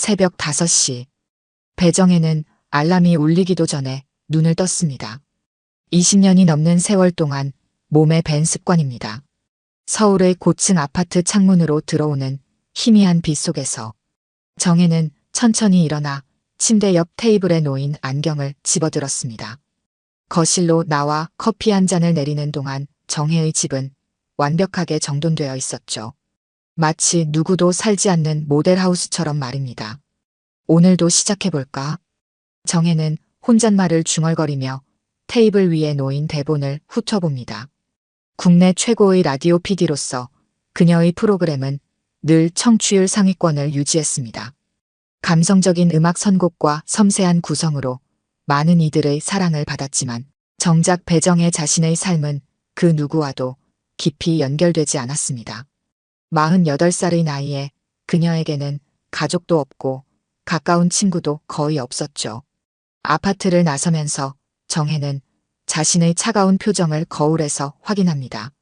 새벽 5시. 배정혜는 알람이 울리기도 전에 눈을 떴습니다. 20년이 넘는 세월 동안 몸에 밴 습관입니다. 서울의 고층 아파트 창문으로 들어오는 희미한 빛 속에서 정혜는 천천히 일어나 침대 옆 테이블에 놓인 안경을 집어들었습니다. 거실로 나와 커피 한 잔을 내리는 동안 정혜의 집은 완벽하게 정돈되어 있었죠. 마치 누구도 살지 않는 모델하우스처럼 말입니다. 오늘도 시작해볼까? 정혜는 혼잣말을 중얼거리며 테이블 위에 놓인 대본을 훑어봅니다. 국내 최고의 라디오 PD로서 그녀의 프로그램은 늘 청취율 상위권을 유지했습니다. 감성적인 음악 선곡과 섬세한 구성으로 많은 이들의 사랑을 받았지만 정작 배정혜 자신의 삶은 그 누구와도 깊이 연결되지 않았습니다. 48살의 나이에 그녀에게는 가족도 없고 가까운 친구도 거의 없었죠. 아파트를 나서면서 정혜는 자신의 차가운 표정을 거울에서 확인합니다.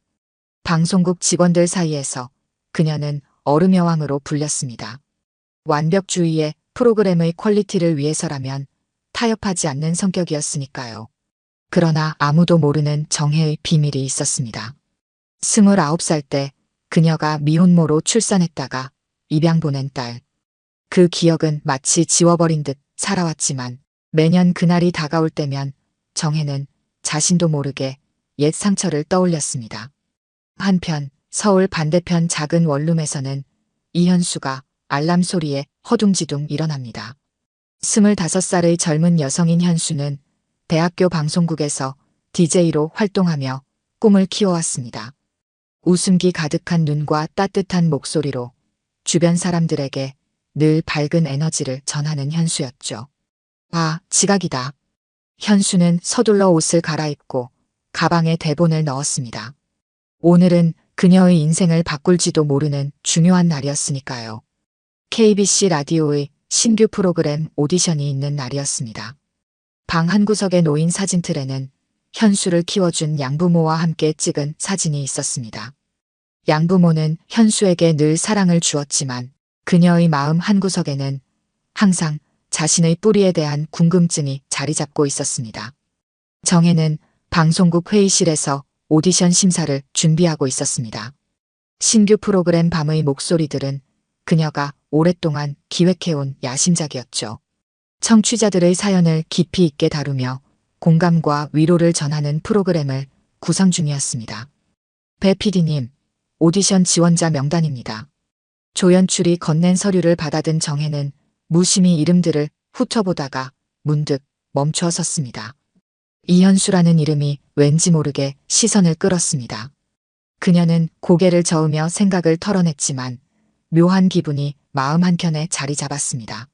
방송국 직원들 사이에서 그녀는 얼음 여왕으로 불렸습니다. 완벽주의의 프로그램의 퀄리티를 위해서라면 타협하지 않는 성격이었으니까요. 그러나 아무도 모르는 정혜의 비밀이 있었습니다. 29살 때 그녀가 미혼모로 출산했다가 입양 보낸 딸. 그 기억은 마치 지워버린 듯 살아왔지만 매년 그날이 다가올 때면 정혜는 자신도 모르게 옛 상처를 떠올렸습니다. 한편 서울 반대편 작은 원룸에서는 이현수가 알람 소리에 허둥지둥 일어납니다. 25살의 젊은 여성인 현수는 대학교 방송국에서 DJ로 활동하며 꿈을 키워왔습니다. 웃음기 가득한 눈과 따뜻한 목소리로 주변 사람들에게 늘 밝은 에너지를 전하는 현수였죠. 아, 지각이다. 현수는 서둘러 옷을 갈아입고 가방에 대본을 넣었습니다. 오늘은 그녀의 인생을 바꿀지도 모르는 중요한 날이었으니까요. KBC 라디오의 신규 프로그램 오디션이 있는 날이었습니다. 방 한구석에 놓인 사진틀에는 현수를 키워준 양부모와 함께 찍은 사진이 있었습니다. 양부모는 현수에게 늘 사랑을 주었지만 그녀의 마음 한구석에는 항상 자신의 뿌리에 대한 궁금증이 자리 잡고 있었습니다. 정혜는 방송국 회의실에서 오디션 심사를 준비하고 있었습니다. 신규 프로그램 밤의 목소리들은 그녀가 오랫동안 기획해온 야심작이었죠. 청취자들의 사연을 깊이 있게 다루며 공감과 위로를 전하는 프로그램을 구상 중이었습니다. 배 PD님, 오디션 지원자 명단입니다. 조연출이 건넨 서류를 받아든 정혜는 무심히 이름들을 훑어보다가 문득 멈춰 섰습니다. 이현수라는 이름이 왠지 모르게 시선을 끌었습니다. 그녀는 고개를 저으며 생각을 털어냈지만 묘한 기분이 마음 한켠에 자리 잡았습니다.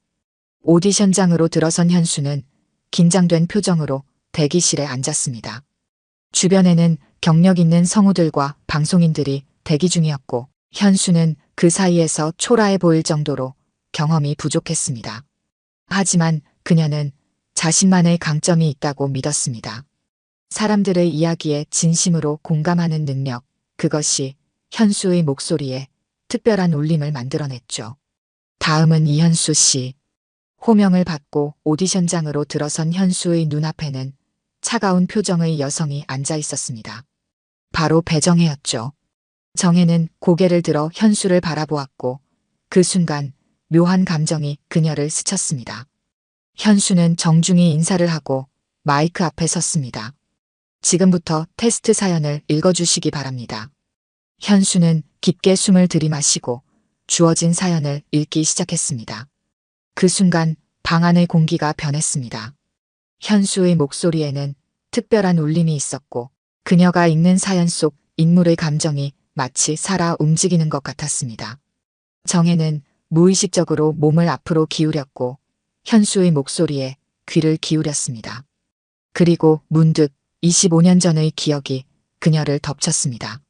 오디션장으로 들어선 현수는 긴장된 표정으로 대기실에 앉았습니다. 주변에는 경력 있는 성우들과 방송인들이 대기 중이었고 현수는 그 사이에서 초라해 보일 정도로 경험이 부족했습니다. 하지만 그녀는 자신만의 강점이 있다고 믿었습니다. 사람들의 이야기에 진심으로 공감하는 능력, 그것이 현수의 목소리에 특별한 울림을 만들어냈죠. 다음은 이현수 씨. 호명을 받고 오디션장으로 들어선 현수의 눈앞에는 차가운 표정의 여성이 앉아 있었습니다. 바로 배정혜였죠. 정혜는 고개를 들어 현수를 바라보았고 그 순간 묘한 감정이 그녀를 스쳤습니다. 현수는 정중히 인사를 하고 마이크 앞에 섰습니다. 지금부터 테스트 사연을 읽어주시기 바랍니다. 현수는 깊게 숨을 들이마시고 주어진 사연을 읽기 시작했습니다. 그 순간 방 안의 공기가 변했습니다. 현수의 목소리에는 특별한 울림이 있었고 그녀가 읽는 사연 속 인물의 감정이 마치 살아 움직이는 것 같았습니다. 정혜는 무의식적으로 몸을 앞으로 기울였고 현수의 목소리에 귀를 기울였습니다. 그리고 문득 25년 전의 기억이 그녀를 덮쳤습니다.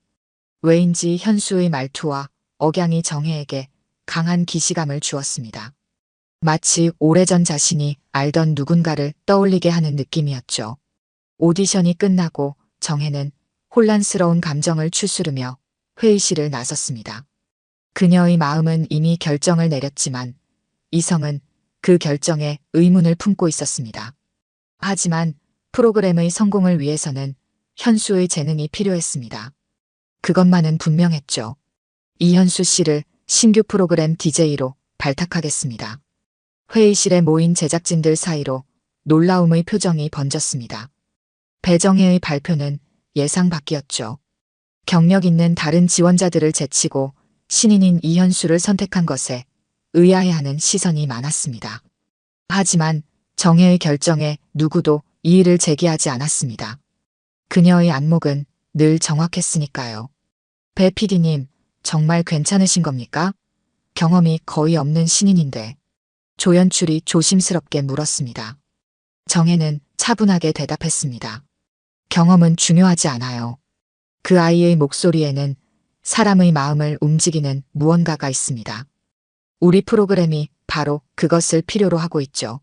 왜인지 현수의 말투와 억양이 정혜에게 강한 기시감을 주었습니다. 마치 오래전 자신이 알던 누군가를 떠올리게 하는 느낌이었죠. 오디션이 끝나고 정혜는 혼란스러운 감정을 추스르며 회의실을 나섰습니다. 그녀의 마음은 이미 결정을 내렸지만 이성은 그 결정에 의문을 품고 있었습니다. 하지만 프로그램의 성공을 위해서는 현수의 재능이 필요했습니다. 그것만은 분명했죠. 이현수 씨를 신규 프로그램 DJ로 발탁하겠습니다. 회의실에 모인 제작진들 사이로 놀라움의 표정이 번졌습니다. 배정혜의 발표는 예상 밖이었죠. 경력 있는 다른 지원자들을 제치고 신인인 이현수를 선택한 것에 의아해하는 시선이 많았습니다. 하지만 정혜의 결정에 누구도 이의를 제기하지 않았습니다. 그녀의 안목은 늘 정확했으니까요. 배 PD님, 정말 괜찮으신 겁니까? 경험이 거의 없는 신인인데. 조연출이 조심스럽게 물었습니다. 정혜는 차분하게 대답했습니다. 경험은 중요하지 않아요. 그 아이의 목소리에는 사람의 마음을 움직이는 무언가가 있습니다. 우리 프로그램이 바로 그것을 필요로 하고 있죠.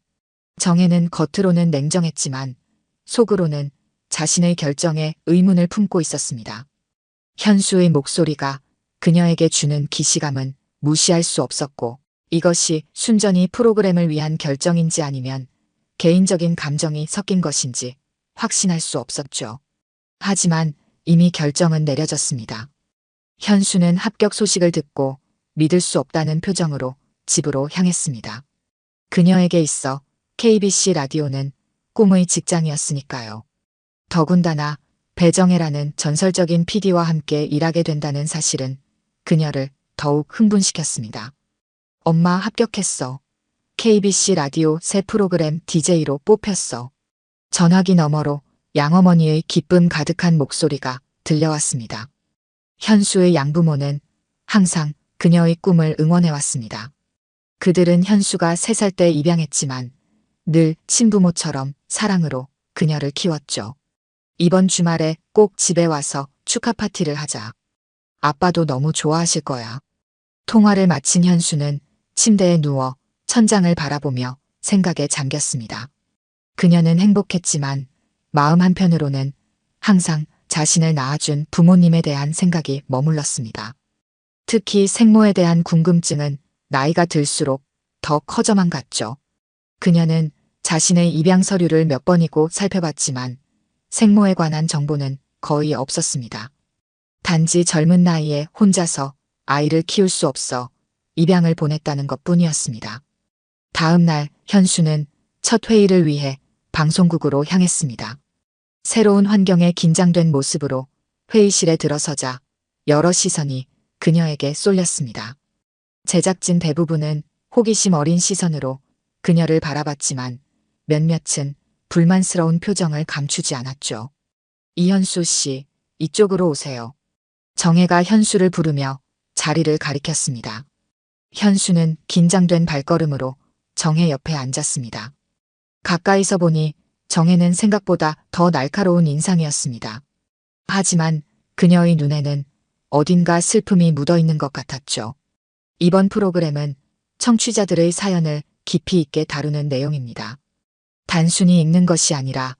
정혜는 겉으로는 냉정했지만 속으로는 자신의 결정에 의문을 품고 있었습니다. 현수의 목소리가 그녀에게 주는 기시감은 무시할 수 없었고 이것이 순전히 프로그램을 위한 결정인지 아니면 개인적인 감정이 섞인 것인지 확신할 수 없었죠. 하지만 이미 결정은 내려졌습니다. 현수는 합격 소식을 듣고 믿을 수 없다는 표정으로 집으로 향했습니다. 그녀에게 있어 KBC 라디오는 꿈의 직장이었으니까요. 더군다나 배정혜라는 전설적인 PD와 함께 일하게 된다는 사실은 그녀를 더욱 흥분시켰습니다. 엄마 합격했어. KBC 라디오 새 프로그램 DJ로 뽑혔어. 전화기 너머로 양어머니의 기쁨 가득한 목소리가 들려왔습니다. 현수의 양부모는 항상 그녀의 꿈을 응원해왔습니다. 그들은 현수가 3살 때 입양했지만 늘 친부모처럼 사랑으로 그녀를 키웠죠. 이번 주말에 꼭 집에 와서 축하 파티를 하자. 아빠도 너무 좋아하실 거야. 통화를 마친 현수는 침대에 누워 천장을 바라보며 생각에 잠겼습니다. 그녀는 행복했지만 마음 한편으로는 항상 자신을 낳아준 부모님에 대한 생각이 머물렀습니다. 특히 생모에 대한 궁금증은 나이가 들수록 더 커져만 갔죠. 그녀는 자신의 입양 서류를 몇 번이고 살펴봤지만 생모에 관한 정보는 거의 없었습니다. 단지 젊은 나이에 혼자서 아이를 키울 수 없어 입양을 보냈다는 것뿐이었습니다. 다음 날 현수는 첫 회의를 위해 방송국으로 향했습니다. 새로운 환경에 긴장된 모습으로 회의실에 들어서자 여러 시선이 그녀에게 쏠렸습니다. 제작진 대부분은 호기심 어린 시선으로 그녀를 바라봤지만 몇몇은 불만스러운 표정을 감추지 않았죠. 이현수 씨, 이쪽으로 오세요. 정혜가 현수를 부르며 자리를 가리켰습니다. 현수는 긴장된 발걸음으로 정혜 옆에 앉았습니다. 가까이서 보니 정혜는 생각보다 더 날카로운 인상이었습니다. 하지만 그녀의 눈에는 어딘가 슬픔이 묻어있는 것 같았죠. 이번 프로그램은 청취자들의 사연을 깊이 있게 다루는 내용입니다. 단순히 읽는 것이 아니라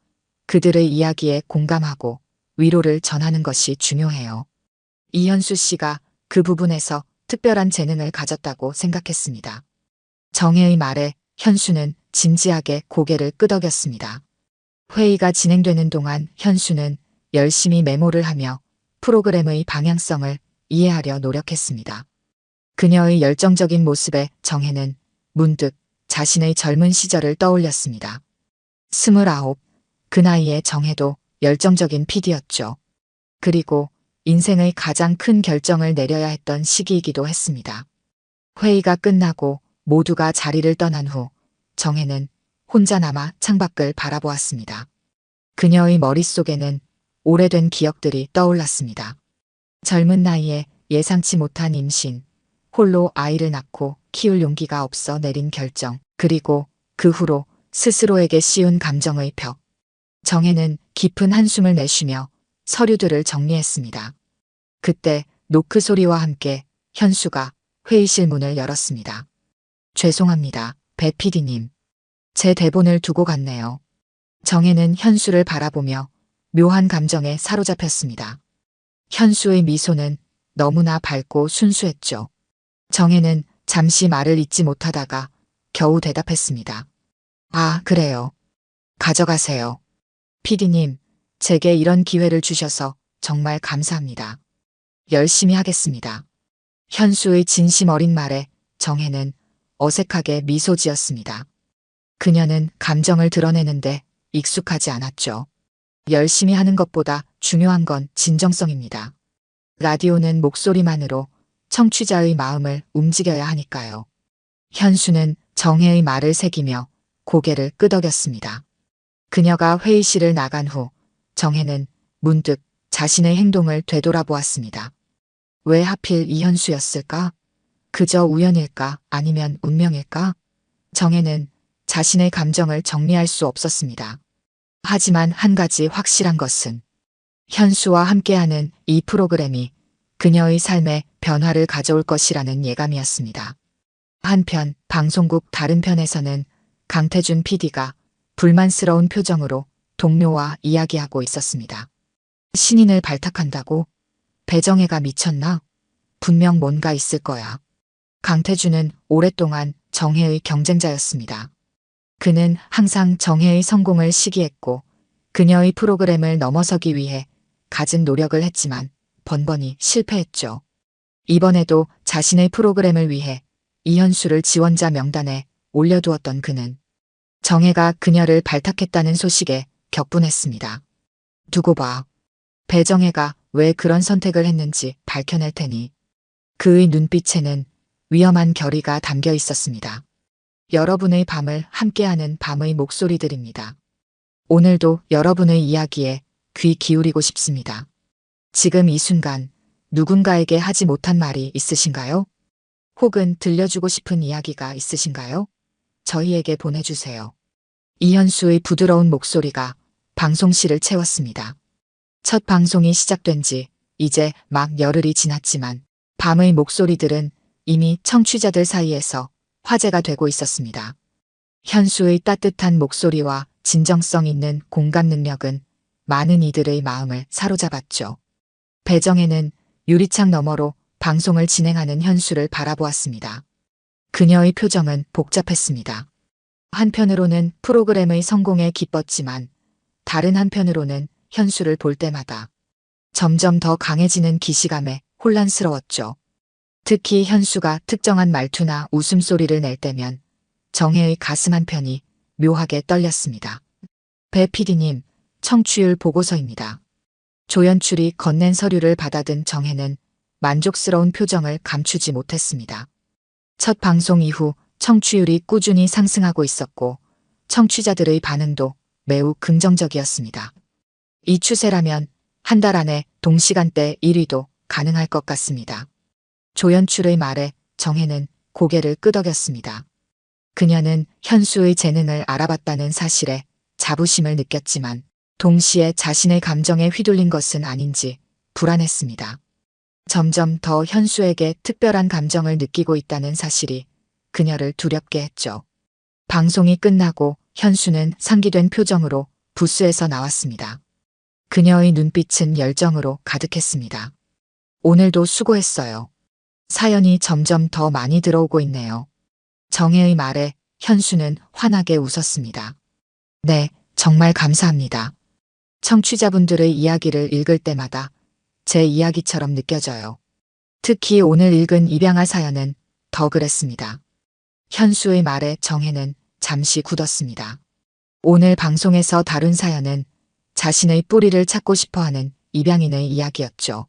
그들의 이야기에 공감하고 위로를 전하는 것이 중요해요. 이현수 씨가 그 부분에서 특별한 재능을 가졌다고 생각했습니다. 정혜의 말에 현수는 진지하게 고개를 끄덕였습니다. 회의가 진행되는 동안 현수는 열심히 메모를 하며 프로그램의 방향성을 이해하려 노력했습니다. 그녀의 열정적인 모습에 정혜는 문득 자신의 젊은 시절을 떠올렸습니다. 29, 그 나이에 정혜도 열정적인 PD였죠. 그리고 인생의 가장 큰 결정을 내려야 했던 시기이기도 했습니다. 회의가 끝나고 모두가 자리를 떠난 후 정혜는 혼자 남아 창밖을 바라보았습니다. 그녀의 머릿속에는 오래된 기억들이 떠올랐습니다. 젊은 나이에 예상치 못한 임신, 홀로 아이를 낳고 키울 용기가 없어 내린 결정, 그리고 그 후로 스스로에게 씌운 감정의 벽. 정혜는 깊은 한숨을 내쉬며 서류들을 정리했습니다. 그때 노크 소리와 함께 현수가 회의실 문을 열었습니다. 죄송합니다, 배 PD님. 제 대본을 두고 갔네요. 정혜는 현수를 바라보며 묘한 감정에 사로잡혔습니다. 현수의 미소는 너무나 밝고 순수했죠. 정혜는 잠시 말을 잇지 못하다가 겨우 대답했습니다. 아, 그래요. 가져가세요. 피디님, 제게 이런 기회를 주셔서 정말 감사합니다. 열심히 하겠습니다. 현수의 진심 어린 말에 정혜는 어색하게 미소 지었습니다. 그녀는 감정을 드러내는데 익숙하지 않았죠. 열심히 하는 것보다 중요한 건 진정성입니다. 라디오는 목소리만으로 청취자의 마음을 움직여야 하니까요. 현수는 정혜의 말을 새기며 고개를 끄덕였습니다. 그녀가 회의실을 나간 후 정혜는 문득 자신의 행동을 되돌아보았습니다. 왜 하필 이현수였을까? 그저 우연일까? 아니면 운명일까? 정혜는 자신의 감정을 정리할 수 없었습니다. 하지만 한 가지 확실한 것은 현수와 함께하는 이 프로그램이 그녀의 삶에 변화를 가져올 것이라는 예감이었습니다. 한편 방송국 다른 편에서는 강태준 PD가 불만스러운 표정으로 동료와 이야기하고 있었습니다. 신인을 발탁한다고? 배정혜가 미쳤나? 분명 뭔가 있을 거야. 강태준은 오랫동안 정혜의 경쟁자였습니다. 그는 항상 정혜의 성공을 시기했고 그녀의 프로그램을 넘어서기 위해 갖은 노력을 했지만 번번이 실패했죠. 이번에도 자신의 프로그램을 위해 이현수를 지원자 명단에 올려두었던 그는 정혜가 그녀를 발탁했다는 소식에 격분했습니다. 두고 봐. 배정혜가 왜 그런 선택을 했는지 밝혀낼 테니. 그의 눈빛에는 위험한 결의가 담겨 있었습니다. 여러분의 밤을 함께하는 밤의 목소리들입니다. 오늘도 여러분의 이야기에 귀 기울이고 싶습니다. 지금 이 순간 누군가에게 하지 못한 말이 있으신가요? 혹은 들려주고 싶은 이야기가 있으신가요? 저희에게 보내주세요. 이현수의 부드러운 목소리가 방송실을 채웠습니다. 첫 방송이 시작된 지 이제 막 열흘이 지났지만 밤의 목소리들은 이미 청취자들 사이에서 화제가 되고 있었습니다. 현수의 따뜻한 목소리와 진정성 있는 공감 능력은 많은 이들의 마음을 사로잡았죠. 배정혜는 유리창 너머로 방송을 진행하는 현수를 바라보았습니다. 그녀의 표정은 복잡했습니다. 한편으로는 프로그램의 성공에 기뻤지만 다른 한편으로는 현수를 볼 때마다 점점 더 강해지는 기시감에 혼란스러웠죠. 특히 현수가 특정한 말투나 웃음소리를 낼 때면 정혜의 가슴 한편이 묘하게 떨렸습니다. 배 PD님, 청취율 보고서입니다. 조연출이 건넨 서류를 받아든 정혜는 만족스러운 표정을 감추지 못했습니다. 첫 방송 이후 청취율이 꾸준히 상승하고 있었고 청취자들의 반응도 매우 긍정적이었습니다. 이 추세라면 한 달 안에 동시간대 1위도 가능할 것 같습니다. 조연출의 말에 정혜는 고개를 끄덕였습니다. 그녀는 현수의 재능을 알아봤다는 사실에 자부심을 느꼈지만 동시에 자신의 감정에 휘둘린 것은 아닌지 불안했습니다. 점점 더 현수에게 특별한 감정을 느끼고 있다는 사실이 그녀를 두렵게 했죠. 방송이 끝나고 현수는 상기된 표정으로 부스에서 나왔습니다. 그녀의 눈빛은 열정으로 가득했습니다. 오늘도 수고했어요. 사연이 점점 더 많이 들어오고 있네요. 정혜의 말에 현수는 환하게 웃었습니다. 네, 정말 감사합니다. 청취자분들의 이야기를 읽을 때마다 제 이야기처럼 느껴져요. 특히 오늘 읽은 입양아 사연은 더 그랬습니다. 현수의 말에 정혜는 잠시 굳었습니다. 오늘 방송에서 다룬 사연은 자신의 뿌리를 찾고 싶어하는 입양인의 이야기였죠.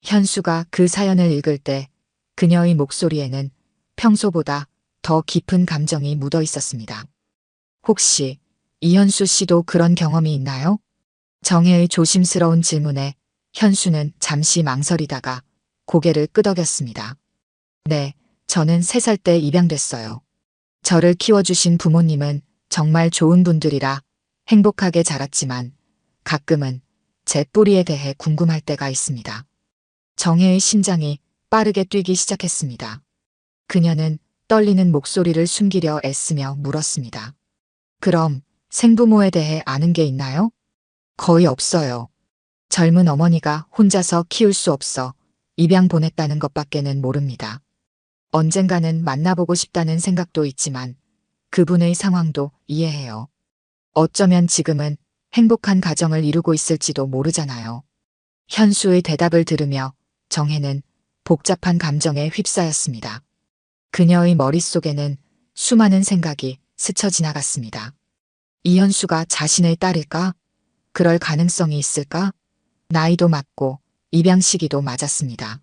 현수가 그 사연을 읽을 때 그녀의 목소리에는 평소보다 더 깊은 감정이 묻어 있었습니다. 혹시 이현수 씨도 그런 경험이 있나요? 정혜의 조심스러운 질문에 현수는 잠시 망설이다가 고개를 끄덕였습니다. 네, 저는 3살 때 입양됐어요. 저를 키워주신 부모님은 정말 좋은 분들이라 행복하게 자랐지만 가끔은 제 뿌리에 대해 궁금할 때가 있습니다. 정혜의 심장이 빠르게 뛰기 시작했습니다. 그녀는 떨리는 목소리를 숨기려 애쓰며 물었습니다. 그럼 생부모에 대해 아는 게 있나요? 거의 없어요. 젊은 어머니가 혼자서 키울 수 없어 입양 보냈다는 것밖에는 모릅니다. 언젠가는 만나보고 싶다는 생각도 있지만 그분의 상황도 이해해요. 어쩌면 지금은 행복한 가정을 이루고 있을지도 모르잖아요. 현수의 대답을 들으며 정혜는 복잡한 감정에 휩싸였습니다. 그녀의 머릿속에는 수많은 생각이 스쳐 지나갔습니다. 이현수가 자신의 딸일까? 그럴 가능성이 있을까? 나이도 맞고 입양 시기도 맞았습니다.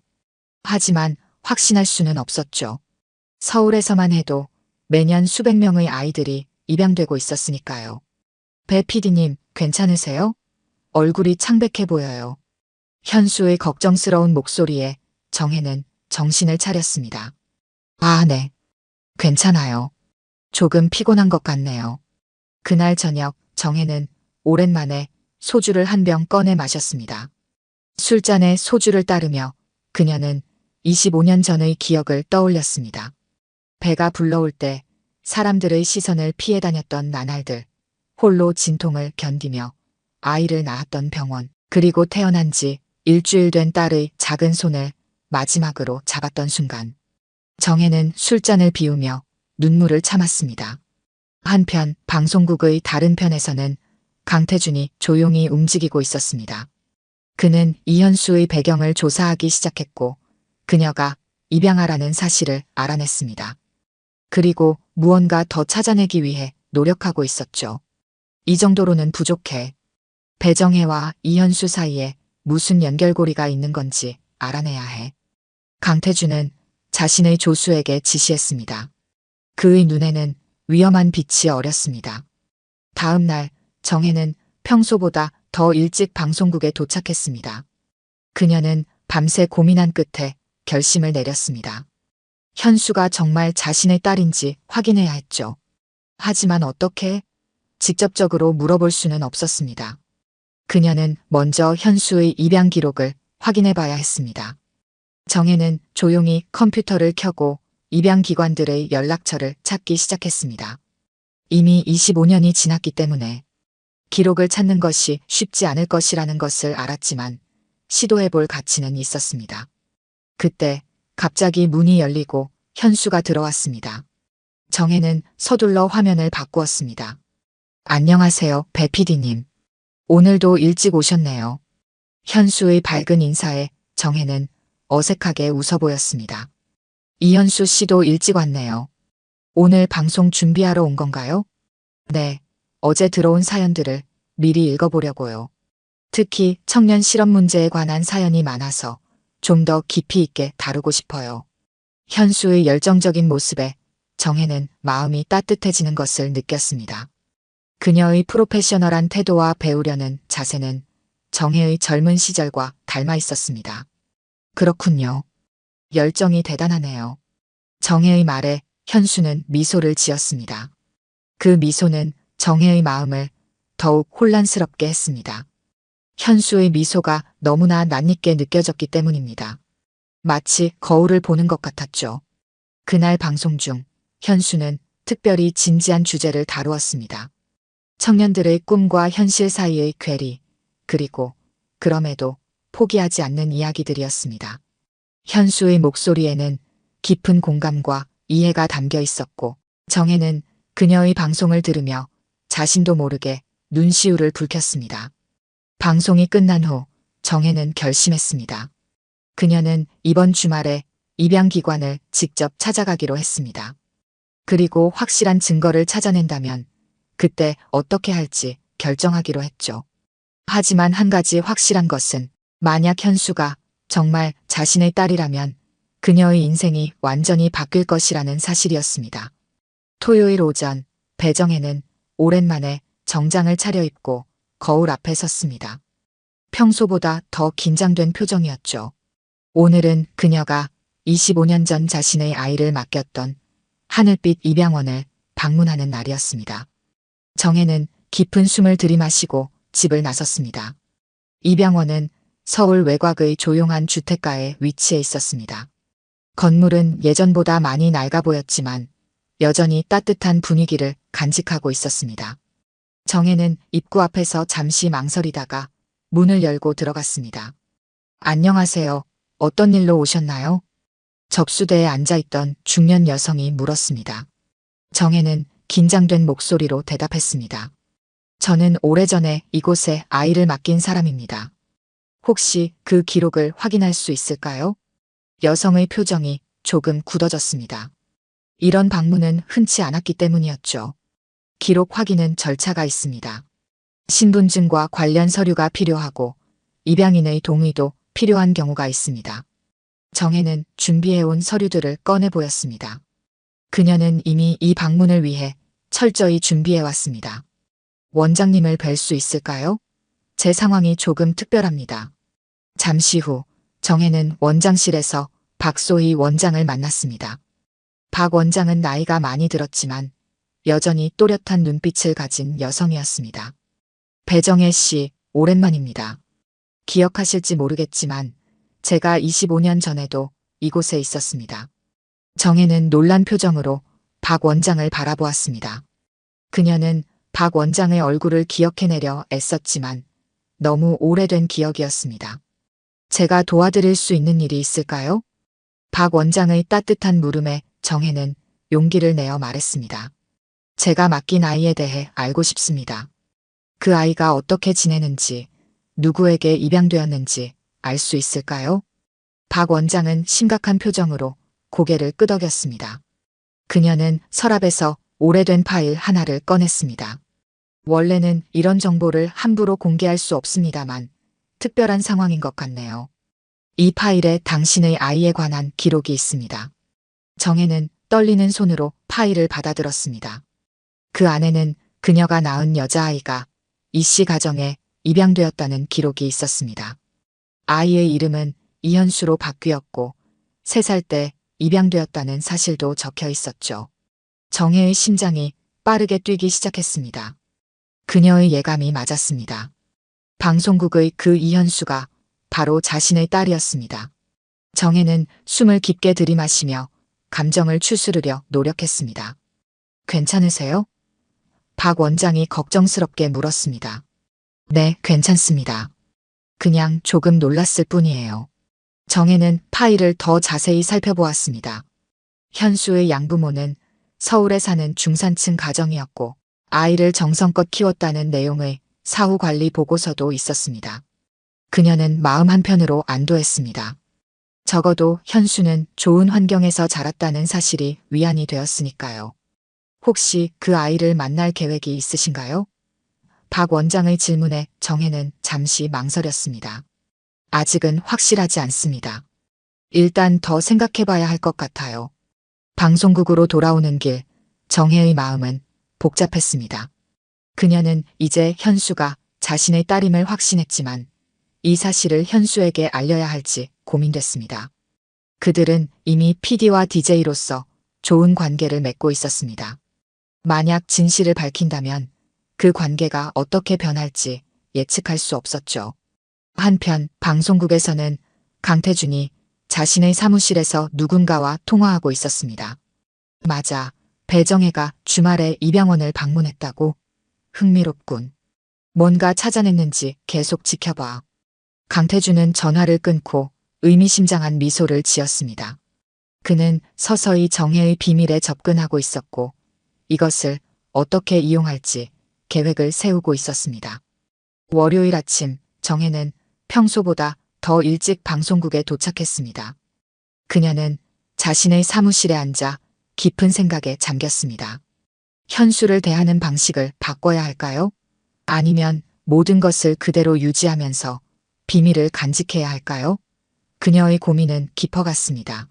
하지만 확신할 수는 없었죠. 서울에서만 해도 매년 수백 명의 아이들이 입양되고 있었으니까요. 배 PD님, 괜찮으세요? 얼굴이 창백해 보여요. 현수의 걱정스러운 목소리에 정혜는 정신을 차렸습니다. 아, 네. 괜찮아요. 조금 피곤한 것 같네요. 그날 저녁 정혜는 오랜만에 소주를 한 병 꺼내 마셨습니다. 술잔에 소주를 따르며 그녀는 25년 전의 기억을 떠올렸습니다. 배가 불러올 때 사람들의 시선을 피해 다녔던 나날들, 홀로 진통을 견디며 아이를 낳았던 병원, 그리고 태어난 지 일주일 된 딸의 작은 손을 마지막으로 잡았던 순간. 정혜는 술잔을 비우며 눈물을 참았습니다. 한편 방송국의 다른 편에서는 강태준이 조용히 움직이고 있었습니다. 그는 이현수의 배경을 조사하기 시작했고 그녀가 입양하라는 사실을 알아냈습니다. 그리고 무언가 더 찾아내기 위해 노력하고 있었죠. 이 정도로는 부족해. 배정혜와 이현수 사이에 무슨 연결고리가 있는 건지 알아내야 해. 강태준은 자신의 조수에게 지시했습니다. 그의 눈에는 위험한 빛이 어렸습니다. 다음 날 정혜는 평소보다 더 일찍 방송국에 도착했습니다. 그녀는 밤새 고민한 끝에 결심을 내렸습니다. 현수가 정말 자신의 딸인지 확인해야 했죠. 하지만 어떻게? 직접적으로 물어볼 수는 없었습니다. 그녀는 먼저 현수의 입양 기록을 확인해 봐야 했습니다. 정혜는 조용히 컴퓨터를 켜고 입양 기관들의 연락처를 찾기 시작했습니다. 이미 25년이 지났기 때문에 기록을 찾는 것이 쉽지 않을 것이라는 것을 알았지만 시도해 볼 가치는 있었습니다. 그때 갑자기 문이 열리고 현수가 들어왔습니다. 정혜는 서둘러 화면을 바꾸었습니다. 안녕하세요, 배 PD님. 오늘도 일찍 오셨네요. 현수의 밝은 인사에 정혜는 어색하게 웃어 보였습니다. 이현수 씨도 일찍 왔네요. 오늘 방송 준비하러 온 건가요? 네, 어제 들어온 사연들을 미리 읽어보려고요. 특히 청년 실업 문제에 관한 사연이 많아서 좀 더 깊이 있게 다루고 싶어요. 현수의 열정적인 모습에 정혜는 마음이 따뜻해지는 것을 느꼈습니다. 그녀의 프로페셔널한 태도와 배우려는 자세는 정혜의 젊은 시절과 닮아 있었습니다. 그렇군요. 열정이 대단하네요. 정혜의 말에 현수는 미소를 지었습니다. 그 미소는 정혜의 마음을 더욱 혼란스럽게 했습니다. 현수의 미소가 너무나 낯익게 느껴졌기 때문입니다. 마치 거울을 보는 것 같았죠. 그날 방송 중 현수는 특별히 진지한 주제를 다루었습니다. 청년들의 꿈과 현실 사이의 괴리, 그리고 그럼에도 포기하지 않는 이야기들이었습니다. 현수의 목소리에는 깊은 공감과 이해가 담겨 있었고 정혜는 그녀의 방송을 들으며 자신도 모르게 눈시울을 붉혔습니다. 방송이 끝난 후 정혜는 결심했습니다. 그녀는 이번 주말에 입양기관을 직접 찾아가기로 했습니다. 그리고 확실한 증거를 찾아낸다면 그때 어떻게 할지 결정하기로 했죠. 하지만 한 가지 확실한 것은 만약 현수가 정말 자신의 딸이라면 그녀의 인생이 완전히 바뀔 것이라는 사실이었습니다. 토요일 오전 배정혜는 오랜만에 정장을 차려입고 거울 앞에 섰습니다. 평소보다 더 긴장된 표정이었죠. 오늘은 그녀가 25년 전 자신의 아이를 맡겼던 하늘빛 입양원을 방문하는 날이었습니다. 정혜는 깊은 숨을 들이마시고 집을 나섰습니다. 입양원은 서울 외곽의 조용한 주택가에 위치해 있었습니다. 건물은 예전보다 많이 낡아 보였지만 여전히 따뜻한 분위기를 간직하고 있었습니다. 정혜는 입구 앞에서 잠시 망설이다가 문을 열고 들어갔습니다. 안녕하세요. 어떤 일로 오셨나요? 접수대에 앉아있던 중년 여성이 물었습니다. 정혜는 긴장된 목소리로 대답했습니다. 저는 오래전에 이곳에 아이를 맡긴 사람입니다. 혹시 그 기록을 확인할 수 있을까요? 여성의 표정이 조금 굳어졌습니다. 이런 방문은 흔치 않았기 때문이었죠. 기록 확인은 절차가 있습니다. 신분증과 관련 서류가 필요하고 입양인의 동의도 필요한 경우가 있습니다. 정혜는 준비해온 서류들을 꺼내 보였습니다. 그녀는 이미 이 방문을 위해 철저히 준비해왔습니다. 원장님을 뵐 수 있을까요? 제 상황이 조금 특별합니다. 잠시 후 정혜는 원장실에서 박소희 원장을 만났습니다. 박 원장은 나이가 많이 들었지만 여전히 또렷한 눈빛을 가진 여성이었습니다. 배정혜 씨, 오랜만입니다. 기억하실지 모르겠지만 제가 25년 전에도 이곳에 있었습니다. 정혜는 놀란 표정으로 박 원장을 바라보았습니다. 그녀는 박 원장의 얼굴을 기억해내려 애썼지만 너무 오래된 기억이었습니다. 제가 도와드릴 수 있는 일이 있을까요? 박 원장의 따뜻한 물음에 정혜는 용기를 내어 말했습니다. 제가 맡긴 아이에 대해 알고 싶습니다. 그 아이가 어떻게 지내는지, 누구에게 입양되었는지 알 수 있을까요? 박 원장은 심각한 표정으로 고개를 끄덕였습니다. 그녀는 서랍에서 오래된 파일 하나를 꺼냈습니다. 원래는 이런 정보를 함부로 공개할 수 없습니다만 특별한 상황인 것 같네요. 이 파일에 당신의 아이에 관한 기록이 있습니다. 정혜는 떨리는 손으로 파일을 받아들었습니다. 그 안에는 그녀가 낳은 여자아이가 이씨 가정에 입양되었다는 기록이 있었습니다. 아이의 이름은 이현수로 바뀌었고 3살 때 입양되었다는 사실도 적혀 있었죠. 정혜의 심장이 빠르게 뛰기 시작했습니다. 그녀의 예감이 맞았습니다. 방송국의 그 이현수가 바로 자신의 딸이었습니다. 정혜는 숨을 깊게 들이마시며 감정을 추스르려 노력했습니다. 괜찮으세요? 박 원장이 걱정스럽게 물었습니다. 네, 괜찮습니다. 그냥 조금 놀랐을 뿐이에요. 정혜는 파일을 더 자세히 살펴보았습니다. 현수의 양부모는 서울에 사는 중산층 가정이었고 아이를 정성껏 키웠다는 내용의 사후관리 보고서도 있었습니다. 그녀는 마음 한편으로 안도했습니다. 적어도 현수는 좋은 환경에서 자랐다는 사실이 위안이 되었으니까요. 혹시 그 아이를 만날 계획이 있으신가요? 박 원장의 질문에 정혜는 잠시 망설였습니다. 아직은 확실하지 않습니다. 일단 더 생각해봐야 할 것 같아요. 방송국으로 돌아오는 길, 정혜의 마음은 복잡했습니다. 그녀는 이제 현수가 자신의 딸임을 확신했지만 이 사실을 현수에게 알려야 할지 고민됐습니다. 그들은 이미 PD와 DJ로서 좋은 관계를 맺고 있었습니다. 만약 진실을 밝힌다면 그 관계가 어떻게 변할지 예측할 수 없었죠. 한편 방송국에서는 강태준이 자신의 사무실에서 누군가와 통화하고 있었습니다. 맞아, 배정혜가 주말에 입양원을 방문했다고? 흥미롭군. 뭔가 찾아냈는지 계속 지켜봐. 강태준은 전화를 끊고 의미심장한 미소를 지었습니다. 그는 서서히 정혜의 비밀에 접근하고 있었고 이것을 어떻게 이용할지 계획을 세우고 있었습니다. 월요일 아침 정혜는 평소보다 더 일찍 방송국에 도착했습니다. 그녀는 자신의 사무실에 앉아 깊은 생각에 잠겼습니다. 현수를 대하는 방식을 바꿔야 할까요? 아니면 모든 것을 그대로 유지하면서 비밀을 간직해야 할까요? 그녀의 고민은 깊어갔습니다.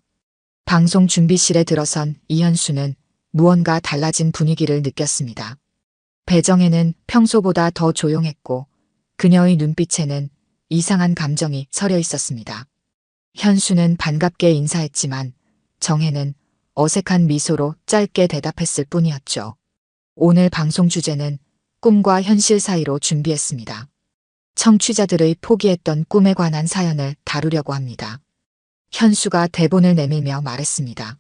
방송 준비실에 들어선 이현수는 무언가 달라진 분위기를 느꼈습니다. 배정혜는 평소보다 더 조용했고 그녀의 눈빛에는 이상한 감정이 서려 있었습니다. 현수는 반갑게 인사했지만 정혜는 어색한 미소로 짧게 대답했을 뿐이었죠. 오늘 방송 주제는 꿈과 현실 사이로 준비했습니다. 청취자들의 포기했던 꿈에 관한 사연을 다루려고 합니다. 현수가 대본을 내밀며 말했습니다.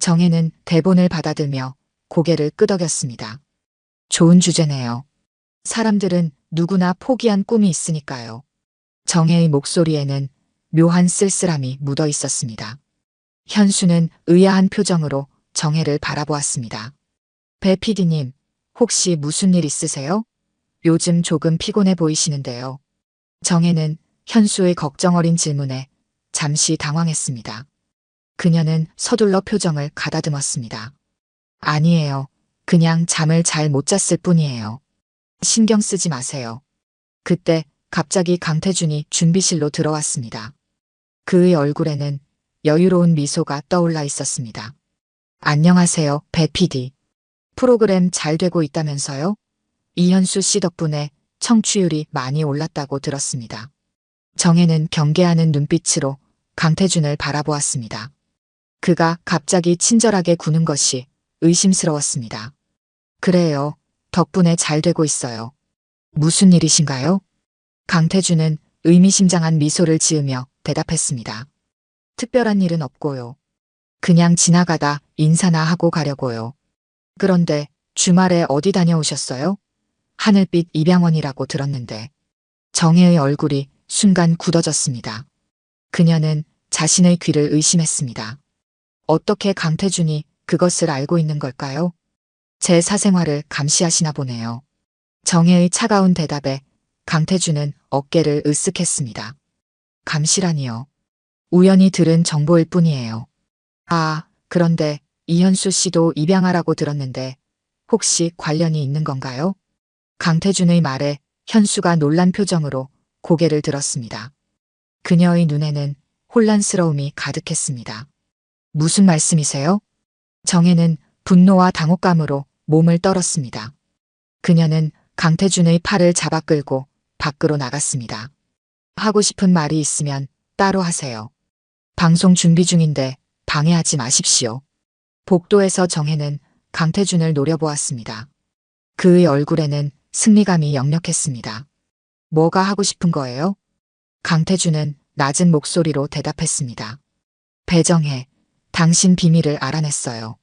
정혜는 대본을 받아들며 고개를 끄덕였습니다. 좋은 주제네요. 사람들은 누구나 포기한 꿈이 있으니까요. 정혜의 목소리에는 묘한 쓸쓸함이 묻어 있었습니다. 현수는 의아한 표정으로 정혜를 바라보았습니다. 배 PD님, 혹시 무슨 일 있으세요? 요즘 조금 피곤해 보이시는데요. 정혜는 현수의 걱정 어린 질문에 잠시 당황했습니다. 그녀는 서둘러 표정을 가다듬었습니다. 아니에요. 그냥 잠을 잘 못 잤을 뿐이에요. 신경 쓰지 마세요. 그때 갑자기 강태준이 준비실로 들어왔습니다. 그의 얼굴에는 여유로운 미소가 떠올라 있었습니다. 안녕하세요, 배 PD. 프로그램 잘 되고 있다면서요? 이현수 씨 덕분에 청취율이 많이 올랐다고 들었습니다. 정혜는 경계하는 눈빛으로 강태준을 바라보았습니다. 그가 갑자기 친절하게 구는 것이 의심스러웠습니다. 그래요. 덕분에 잘 되고 있어요. 무슨 일이신가요? 강태준은 의미심장한 미소를 지으며 대답했습니다. 특별한 일은 없고요. 그냥 지나가다 인사나 하고 가려고요. 그런데 주말에 어디 다녀오셨어요? 하늘빛 입양원이라고 들었는데. 정혜의 얼굴이 순간 굳어졌습니다. 그녀는 자신의 귀를 의심했습니다. 어떻게 강태준이 그것을 알고 있는 걸까요? 제 사생활을 감시하시나 보네요. 정혜의 차가운 대답에 강태준은 어깨를 으쓱했습니다. 감시라니요. 우연히 들은 정보일 뿐이에요. 아, 그런데 이현수 씨도 입양하라고 들었는데 혹시 관련이 있는 건가요? 강태준의 말에 현수가 놀란 표정으로 고개를 들었습니다. 그녀의 눈에는 혼란스러움이 가득했습니다. 무슨 말씀이세요? 정혜는 분노와 당혹감으로 몸을 떨었습니다. 그녀는 강태준의 팔을 잡아 끌고 밖으로 나갔습니다. 하고 싶은 말이 있으면 따로 하세요. 방송 준비 중인데 방해하지 마십시오. 복도에서 정혜는 강태준을 노려보았습니다. 그의 얼굴에는 승리감이 역력했습니다. 뭐가 하고 싶은 거예요? 강태준은 낮은 목소리로 대답했습니다. 배정혜, 당신 비밀을 알아냈어요.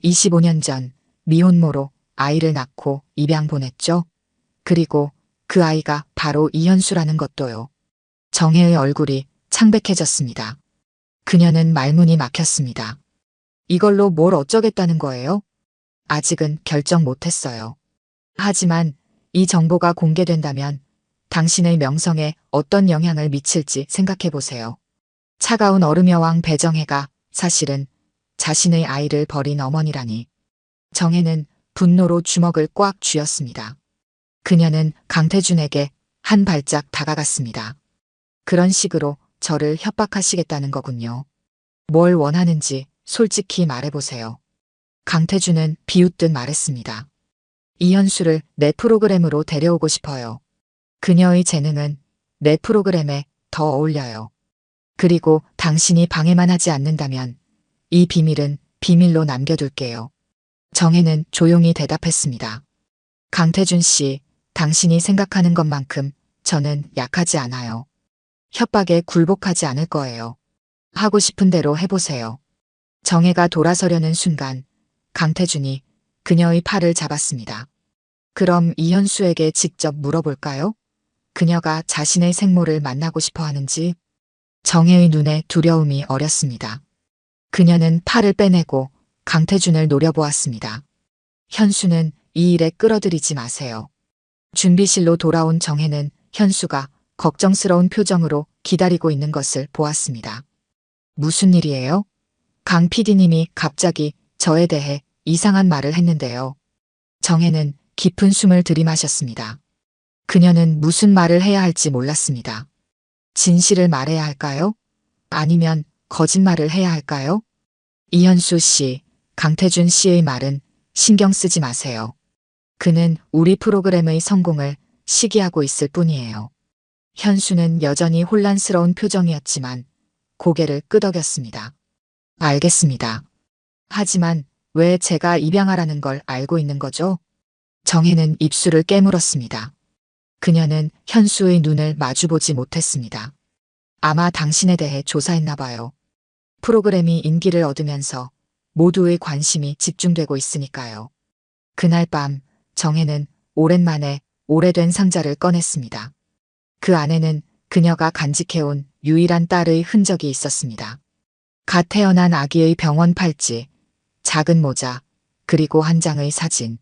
25년 전 미혼모로 아이를 낳고 입양 보냈죠? 그리고 그 아이가 바로 이현수라는 것도요. 정혜의 얼굴이 창백해졌습니다. 그녀는 말문이 막혔습니다. 이걸로 뭘 어쩌겠다는 거예요? 아직은 결정 못했어요. 하지만 이 정보가 공개된다면 당신의 명성에 어떤 영향을 미칠지 생각해 보세요. 차가운 얼음 여왕 배정혜가 사실은 자신의 아이를 버린 어머니라니. 정혜는 분노로 주먹을 꽉 쥐었습니다. 그녀는 강태준에게 한 발짝 다가갔습니다. 그런 식으로 저를 협박하시겠다는 거군요. 뭘 원하는지 솔직히 말해보세요. 강태준은 비웃듯 말했습니다. 이현수를 내 프로그램으로 데려오고 싶어요. 그녀의 재능은 내 프로그램에 더 어울려요. 그리고 당신이 방해만 하지 않는다면 이 비밀은 비밀로 남겨둘게요. 정혜는 조용히 대답했습니다. 강태준 씨, 당신이 생각하는 것만큼 저는 약하지 않아요. 협박에 굴복하지 않을 거예요. 하고 싶은 대로 해보세요. 정혜가 돌아서려는 순간 강태준이 그녀의 팔을 잡았습니다. 그럼 이현수에게 직접 물어볼까요? 그녀가 자신의 생모를 만나고 싶어 하는지. 정혜의 눈에 두려움이 어렸습니다. 그녀는 팔을 빼내고 강태준을 노려보았습니다. 현수는 이 일에 끌어들이지 마세요. 준비실로 돌아온 정혜는 현수가 걱정스러운 표정으로 기다리고 있는 것을 보았습니다. 무슨 일이에요? 강 PD님이 갑자기 저에 대해 이상한 말을 했는데요. 정혜는 깊은 숨을 들이마셨습니다. 그녀는 무슨 말을 해야 할지 몰랐습니다. 진실을 말해야 할까요? 아니면 거짓말을 해야 할까요? 이현수 씨, 강태준 씨의 말은 신경 쓰지 마세요. 그는 우리 프로그램의 성공을 시기하고 있을 뿐이에요. 현수는 여전히 혼란스러운 표정이었지만 고개를 끄덕였습니다. 알겠습니다. 하지만 왜 제가 입양하라는 걸 알고 있는 거죠? 정혜는 입술을 깨물었습니다. 그녀는 현수의 눈을 마주보지 못했습니다. 아마 당신에 대해 조사했나 봐요. 프로그램이 인기를 얻으면서 모두의 관심이 집중되고 있으니까요. 그날 밤 정혜는 오랜만에 오래된 상자를 꺼냈습니다. 그 안에는 그녀가 간직해온 유일한 딸의 흔적이 있었습니다. 갓 태어난 아기의 병원 팔찌, 작은 모자, 그리고 한 장의 사진.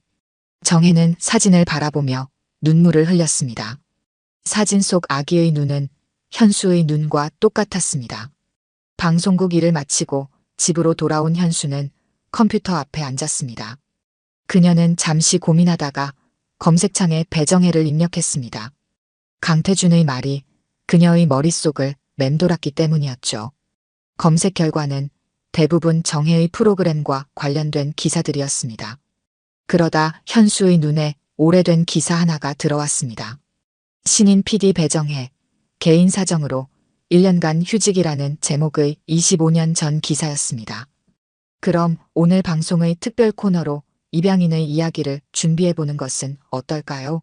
정혜는 사진을 바라보며 눈물을 흘렸습니다. 사진 속 아기의 눈은 현수의 눈과 똑같았습니다. 방송국 일을 마치고 집으로 돌아온 현수는 컴퓨터 앞에 앉았습니다. 그녀는 잠시 고민하다가 검색창에 배정혜를 입력했습니다. 강태준의 말이 그녀의 머릿속을 맴돌았기 때문이었죠. 검색 결과는 대부분 정혜의 프로그램과 관련된 기사들이었습니다. 그러다 현수의 눈에 오래된 기사 하나가 들어왔습니다. 신인 PD 배정혜, 개인 사정으로 1년간 휴직이라는 제목의 25년 전 기사였습니다. 그럼 오늘 방송의 특별 코너로 입양인의 이야기를 준비해보는 것은 어떨까요?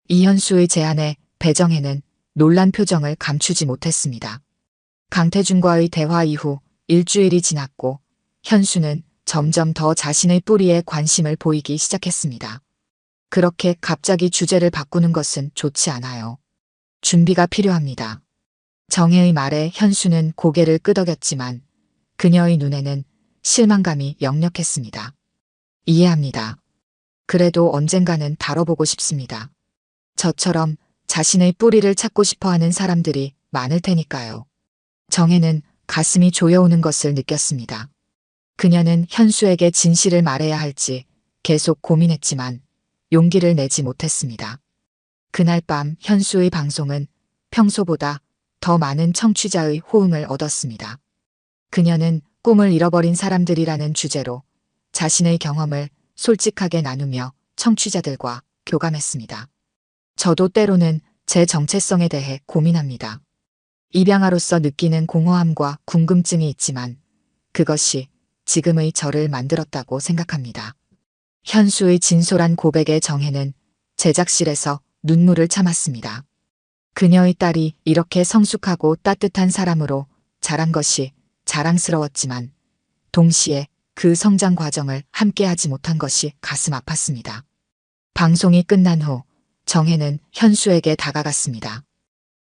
이현수의 제안에 배정혜는 놀란 표정을 감추지 못했습니다. 강태준과의 대화 이후 일주일이 지났고 현수는 점점 더 자신의 뿌리에 관심을 보이기 시작했습니다. 그렇게 갑자기 주제를 바꾸는 것은 좋지 않아요. 준비가 필요합니다. 정혜의 말에 현수는 고개를 끄덕였지만 그녀의 눈에는 실망감이 역력했습니다. 이해합니다. 그래도 언젠가는 다뤄보고 싶습니다. 저처럼 자신의 뿌리를 찾고 싶어하는 사람들이 많을 테니까요. 정혜는 가슴이 조여오는 것을 느꼈습니다. 그녀는 현수에게 진실을 말해야 할지 계속 고민했지만 용기를 내지 못했습니다. 그날 밤 현수의 방송은 평소보다 더 많은 청취자의 호응을 얻었습니다. 그녀는 꿈을 잃어버린 사람들이라는 주제로 자신의 경험을 솔직하게 나누며 청취자들과 교감했습니다. 저도 때로는 제 정체성에 대해 고민합니다. 입양아로서 느끼는 공허함과 궁금증이 있지만 그것이 지금의 저를 만들었다고 생각합니다. 현수의 진솔한 고백에 정혜는 제작실에서 눈물을 참았습니다. 그녀의 딸이 이렇게 성숙하고 따뜻한 사람으로 자란 것이 자랑스러웠지만 동시에 그 성장 과정을 함께하지 못한 것이 가슴 아팠습니다. 방송이 끝난 후 정혜는 현수에게 다가갔습니다.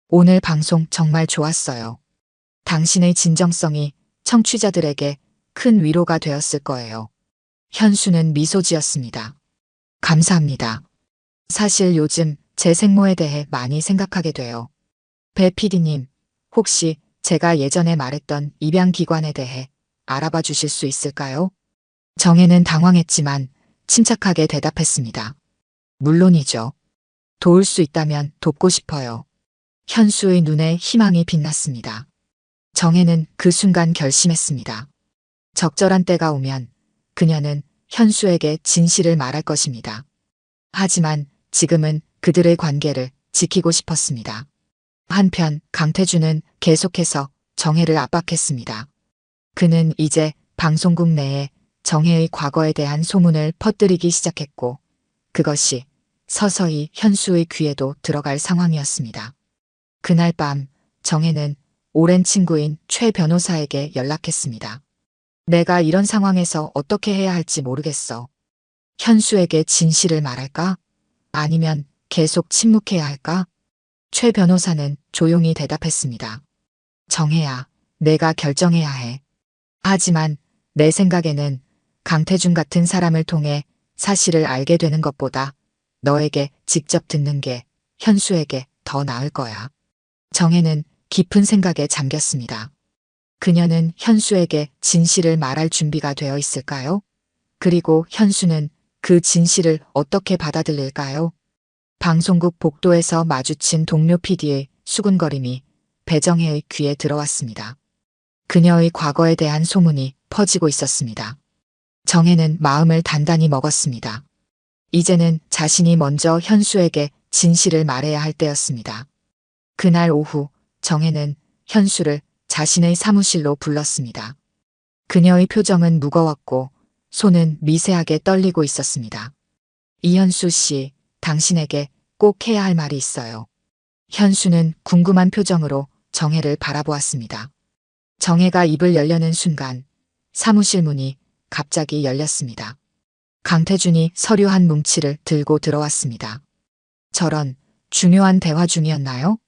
오늘 방송 정말 좋았어요. 당신의 진정성이 청취자들에게 큰 위로가 되었을 거예요. 현수는 미소 지었습니다. 감사합니다. 사실 요즘 제 생모에 대해 많이 생각하게 돼요. 배 PD님, 혹시 제가 예전에 말했던 입양기관에 대해 알아봐 주실 수 있을까요? 정혜는 당황했지만 침착하게 대답했습니다. 물론이죠. 도울 수 있다면 돕고 싶어요. 현수의 눈에 희망이 빛났습니다. 정혜는 그 순간 결심했습니다. 적절한 때가 오면 그녀는 현수에게 진실을 말할 것입니다. 하지만 지금은 그들의 관계를 지키고 싶었습니다. 한편 강태준은 계속해서 정혜를 압박했습니다. 그는 이제 방송국 내에 정혜의 과거에 대한 소문을 퍼뜨리기 시작했고 그것이 서서히 현수의 귀에도 들어갈 상황이었습니다. 그날 밤 정혜는 오랜 친구인 최 변호사에게 연락했습니다. 내가 이런 상황에서 어떻게 해야 할지 모르겠어. 현수에게 진실을 말할까? 아니면 계속 침묵해야 할까? 최 변호사는 조용히 대답했습니다. 정혜야, 내가 결정해야 해. 하지만 내 생각에는 강태준 같은 사람을 통해 사실을 알게 되는 것보다 너에게 직접 듣는 게 현수에게 더 나을 거야. 정혜는 깊은 생각에 잠겼습니다. 그녀는 현수에게 진실을 말할 준비가 되어 있을까요? 그리고 현수는 그 진실을 어떻게 받아들일까요? 방송국 복도에서 마주친 동료 PD의 수군거림이 배정혜의 귀에 들어왔습니다. 그녀의 과거에 대한 소문이 퍼지고 있었습니다. 정혜는 마음을 단단히 먹었습니다. 이제는 자신이 먼저 현수에게 진실을 말해야 할 때였습니다. 그날 오후 정혜는 현수를 자신의 사무실로 불렀습니다. 그녀의 표정은 무거웠고 손은 미세하게 떨리고 있었습니다. 이현수 씨, 당신에게 꼭 해야 할 말이 있어요. 현수는 궁금한 표정으로 정혜를 바라보았습니다. 정혜가 입을 열려는 순간 사무실 문이 갑자기 열렸습니다. 강태준이 서류 한 뭉치를 들고 들어왔습니다. 저런 중요한 대화 중이었나요?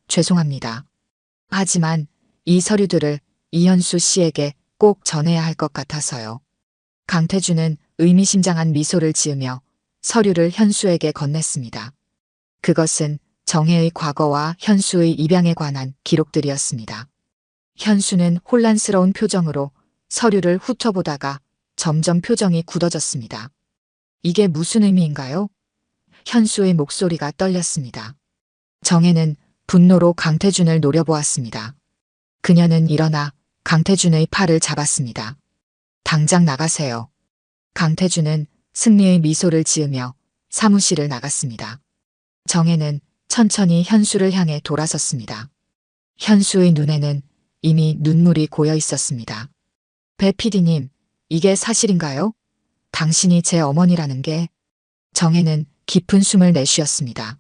죄송합니다. 하지만 이 서류들을 이현수 씨에게 꼭 전해야 할 것 같아서요. 강태준은 의미심장한 미소를 지으며 서류를 현수에게 건넸습니다. 그것은 정혜의 과거와 현수의 입양에 관한 기록들이었습니다. 현수는 혼란스러운 표정으로 서류를 훑어보다가 점점 표정이 굳어졌습니다. 이게 무슨 의미인가요? 현수의 목소리가 떨렸습니다. 정혜는 분노로 강태준을 노려보았습니다. 그녀는 일어나 강태준의 팔을 잡았습니다. 당장 나가세요. 강태준은 승리의 미소를 지으며 사무실을 나갔습니다. 정혜는 천천히 현수를 향해 돌아섰습니다. 현수의 눈에는 이미 눈물이 고여 있었습니다. 배 PD님, 이게 사실인가요? 당신이 제 어머니라는 게... 정혜는 깊은 숨을 내쉬었습니다.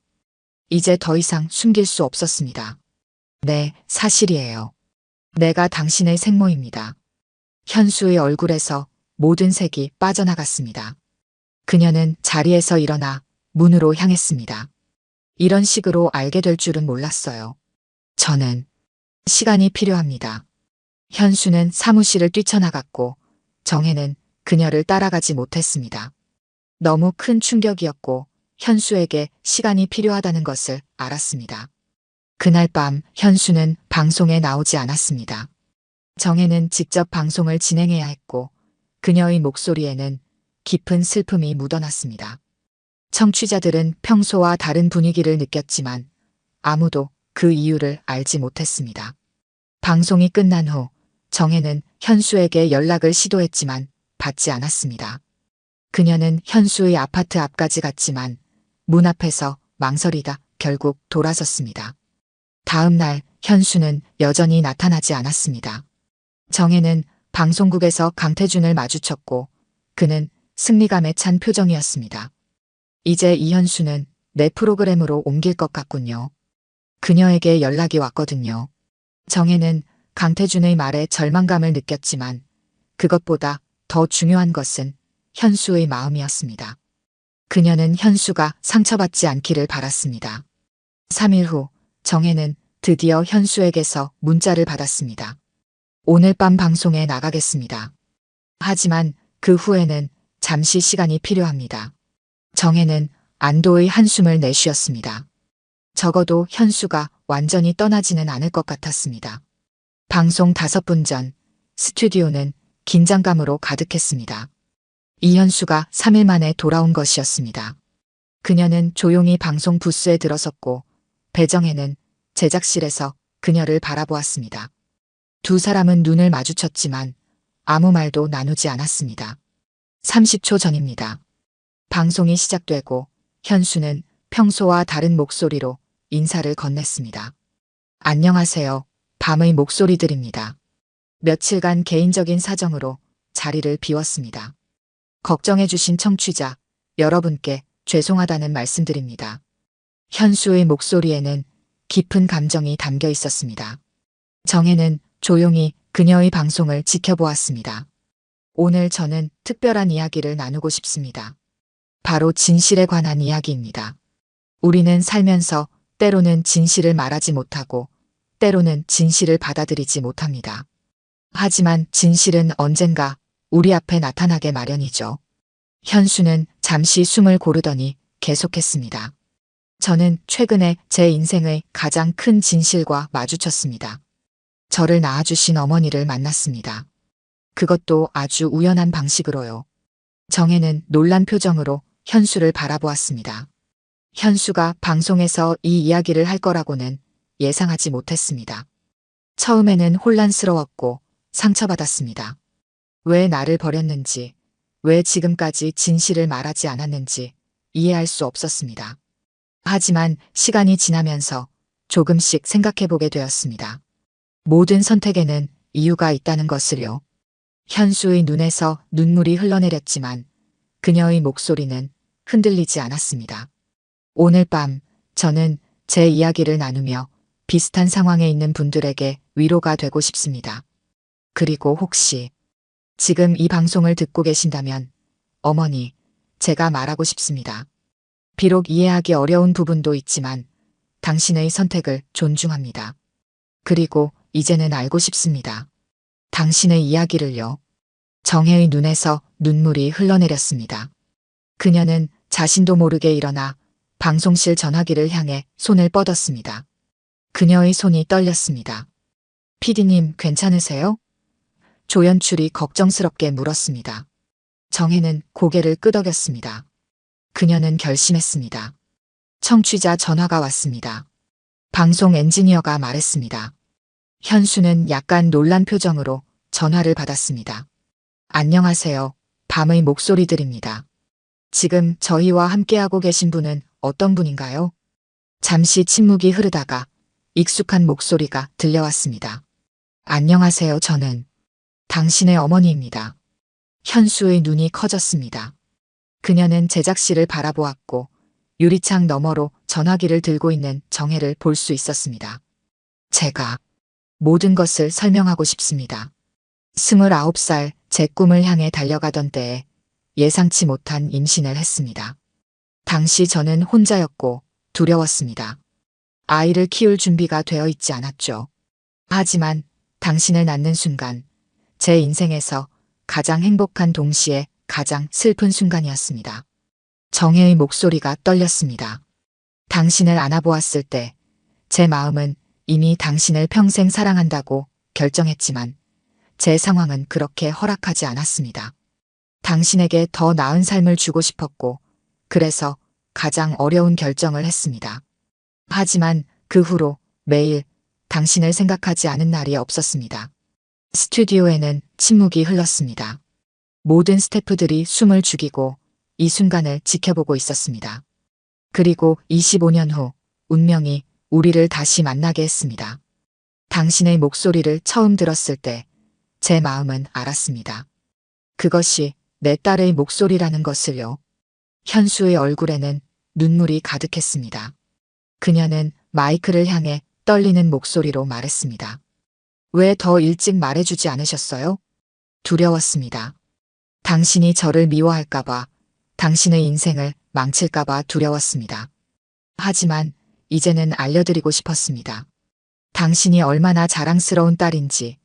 이제 더 이상 숨길 수 없었습니다. 네, 사실이에요. 내가 당신의 생모입니다. 현수의 얼굴에서 모든 색이 빠져나갔습니다. 그녀는 자리에서 일어나 문으로 향했습니다. 이런 식으로 알게 될 줄은 몰랐어요. 저는 시간이 필요합니다. 현수는 사무실을 뛰쳐나갔고 정혜는 그녀를 따라가지 못했습니다. 너무 큰 충격이었고 현수에게 시간이 필요하다는 것을 알았습니다. 그날 밤 현수는 방송에 나오지 않았습니다. 정혜는 직접 방송을 진행해야 했고 그녀의 목소리에는 깊은 슬픔이 묻어났습니다. 청취자들은 평소와 다른 분위기를 느꼈지만 아무도 그 이유를 알지 못했습니다. 방송이 끝난 후 정혜는 현수에게 연락을 시도했지만 받지 않았습니다. 그녀는 현수의 아파트 앞까지 갔지만 문 앞에서 망설이다 결국 돌아섰습니다. 다음 날 현수는 여전히 나타나지 않았습니다. 정혜는 방송국에서 강태준을 마주쳤고 그는 승리감에 찬 표정이었습니다. 이제 이현수는 내 프로그램으로 옮길 것 같군요. 그녀에게 연락이 왔거든요. 정혜는 강태준의 말에 절망감을 느꼈지만 그것보다 더 중요한 것은 현수의 마음이었습니다. 그녀는 현수가 상처받지 않기를 바랐습니다. 3일 후 정혜는 드디어 현수에게서 문자를 받았습니다. 오늘 밤 방송에 나가겠습니다. 하지만 그 후에는 잠시 시간이 필요합니다. 정혜는 안도의 한숨을 내쉬었습니다. 적어도 현수가 완전히 떠나지는 않을 것 같았습니다. 방송 5분 전 스튜디오는 긴장감으로 가득했습니다. 이현수가 3일 만에 돌아온 것이었습니다. 그녀는 조용히 방송 부스에 들어섰고 배정혜는 제작실에서 그녀를 바라보았습니다. 두 사람은 눈을 마주쳤지만 아무 말도 나누지 않았습니다. 30초 전입니다. 방송이 시작되고 현수는 평소와 다른 목소리로 인사를 건넸습니다. 안녕하세요. 밤의 목소리들입니다. 며칠간 개인적인 사정으로 자리를 비웠습니다. 걱정해주신 청취자 여러분께 죄송하다는 말씀드립니다. 현수의 목소리에는 깊은 감정이 담겨 있었습니다. 정혜는 조용히 그녀의 방송을 지켜보았습니다. 오늘 저는 특별한 이야기를 나누고 싶습니다. 바로 진실에 관한 이야기입니다. 우리는 살면서 때로는 진실을 말하지 못하고 때로는 진실을 받아들이지 못합니다. 하지만 진실은 언젠가 우리 앞에 나타나게 마련이죠. 현수는 잠시 숨을 고르더니 계속했습니다. 저는 최근에 제 인생의 가장 큰 진실과 마주쳤습니다. 저를 낳아주신 어머니를 만났습니다. 그것도 아주 우연한 방식으로요. 정혜는 놀란 표정으로 현수를 바라보았습니다. 현수가 방송에서 이 이야기를 할 거라고는 예상하지 못했습니다. 처음에는 혼란스러웠고 상처받았습니다. 왜 나를 버렸는지, 왜 지금까지 진실을 말하지 않았는지 이해할 수 없었습니다. 하지만 시간이 지나면서 조금씩 생각해보게 되었습니다. 모든 선택에는 이유가 있다는 것을요. 현수의 눈에서 눈물이 흘러내렸지만 그녀의 목소리는 흔들리지 않았습니다. 오늘 밤 저는 제 이야기를 나누며 비슷한 상황에 있는 분들에게 위로가 되고 싶습니다. 그리고 혹시 지금 이 방송을 듣고 계신다면 어머니, 제가 말하고 싶습니다. 비록 이해하기 어려운 부분도 있지만 당신의 선택을 존중합니다. 그리고 이제는 알고 싶습니다. 당신의 이야기를요. 정혜의 눈에서 눈물이 흘러내렸습니다. 그녀는 자신도 모르게 일어나 방송실 전화기를 향해 손을 뻗었습니다. 그녀의 손이 떨렸습니다. PD님 괜찮으세요? 조연출이 걱정스럽게 물었습니다. 정혜는 고개를 끄덕였습니다. 그녀는 결심했습니다. 청취자 전화가 왔습니다. 방송 엔지니어가 말했습니다. 현수는 약간 놀란 표정으로 전화를 받았습니다. 안녕하세요. 밤의 목소리들입니다. 지금 저희와 함께하고 계신 분은 어떤 분인가요? 잠시 침묵이 흐르다가 익숙한 목소리가 들려왔습니다. 안녕하세요. 저는 당신의 어머니입니다. 현수의 눈이 커졌습니다. 그녀는 제작실을 바라보았고 유리창 너머로 전화기를 들고 있는 정혜를 볼 수 있었습니다. 제가 모든 것을 설명하고 싶습니다. 29살 제 꿈을 향해 달려가던 때에 예상치 못한 임신을 했습니다. 당시 저는 혼자였고 두려웠습니다. 아이를 키울 준비가 되어 있지 않았죠. 하지만 당신을 낳는 순간 제 인생에서 가장 행복한 동시에 가장 슬픈 순간이었습니다. 정혜의 목소리가 떨렸습니다. 당신을 안아보았을 때 제 마음은 이미 당신을 평생 사랑한다고 결정했지만 제 상황은 그렇게 허락하지 않았습니다. 당신에게 더 나은 삶을 주고 싶었고 그래서 가장 어려운 결정을 했습니다. 하지만 그 후로 매일 당신을 생각하지 않은 날이 없었습니다. 스튜디오에는 침묵이 흘렀습니다. 모든 스태프들이 숨을 죽이고 이 순간을 지켜보고 있었습니다. 그리고 25년 후 운명이 우리를 다시 만나게 했습니다. 당신의 목소리를 처음 들었을 때 제 마음은 알았습니다. 그것이 내 딸의 목소리라는 것을요. 현수의 얼굴에는 눈물이 가득했습니다. 그녀는 마이크를 향해 떨리는 목소리로 말했습니다. 왜 더 일찍 말해주지 않으셨어요? 두려웠습니다. 당신이 저를 미워할까봐, 당신의 인생을 망칠까봐 두려웠습니다. 하지만 이제는 알려드리고 싶었습니다. 당신이 얼마나 자랑스러운 딸인지,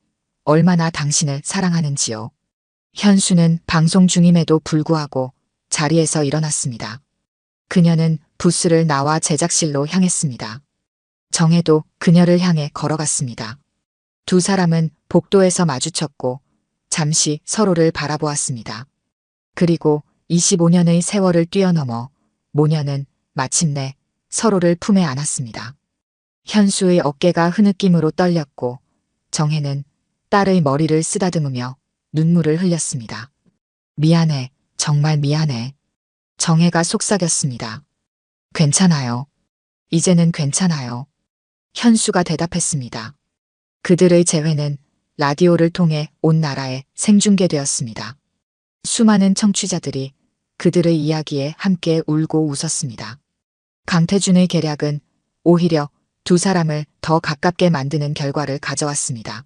얼마나 당신을 사랑하는지요. 현수는 방송 중임에도 불구하고 자리에서 일어났습니다. 그녀는 부스를 나와 제작실로 향했습니다. 정혜도 그녀를 향해 걸어갔습니다. 두 사람은 복도에서 마주쳤고 잠시 서로를 바라보았습니다. 그리고 25년의 세월을 뛰어넘어 모녀는 마침내 서로를 품에 안았습니다. 현수의 어깨가 흐느낌으로 떨렸고 정혜는 딸의 머리를 쓰다듬으며 눈물을 흘렸습니다. 미안해, 정말 미안해. 정혜가 속삭였습니다. 괜찮아요. 이제는 괜찮아요. 현수가 대답했습니다. 그들의 재회는 라디오를 통해 온 나라에 생중계되었습니다. 수많은 청취자들이 그들의 이야기에 함께 울고 웃었습니다. 강태준의 계략은 오히려 두 사람을 더 가깝게 만드는 결과를 가져왔습니다.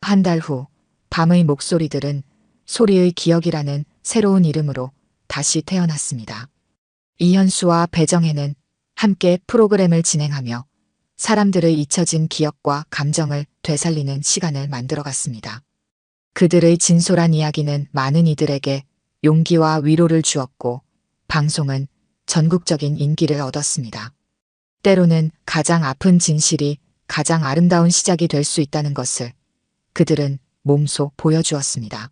한 달 후 밤의 목소리들은 소리의 기억이라는 새로운 이름으로 다시 태어났습니다. 이현수와 배정혜는 함께 프로그램을 진행하며 사람들의 잊혀진 기억과 감정을 되살리는 시간을 만들어갔습니다. 그들의 진솔한 이야기는 많은 이들에게 용기와 위로를 주었고 방송은 전국적인 인기를 얻었습니다. 때로는 가장 아픈 진실이 가장 아름다운 시작이 될 수 있다는 것을 그들은 몸소 보여주었습니다.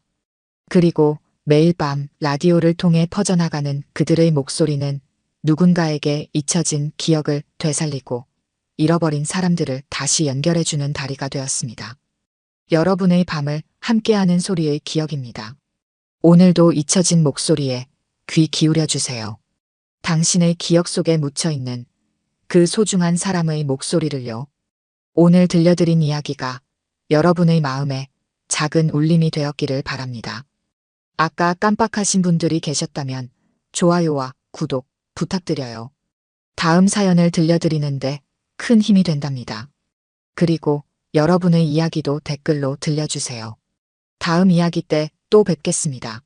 그리고 매일 밤 라디오를 통해 퍼져나가는 그들의 목소리는 누군가에게 잊혀진 기억을 되살리고 잃어버린 사람들을 다시 연결해주는 다리가 되었습니다. 여러분의 밤을 함께하는 소리의 기억입니다. 오늘도 잊혀진 목소리에 귀 기울여 주세요. 당신의 기억 속에 묻혀있는 그 소중한 사람의 목소리를요. 오늘 들려드린 이야기가 여러분의 마음에 작은 울림이 되었기를 바랍니다. 아까 깜빡하신 분들이 계셨다면 좋아요와 구독 부탁드려요. 다음 사연을 들려드리는데 큰 힘이 된답니다. 그리고 여러분의 이야기도 댓글로 들려주세요. 다음 이야기 때 또 뵙겠습니다.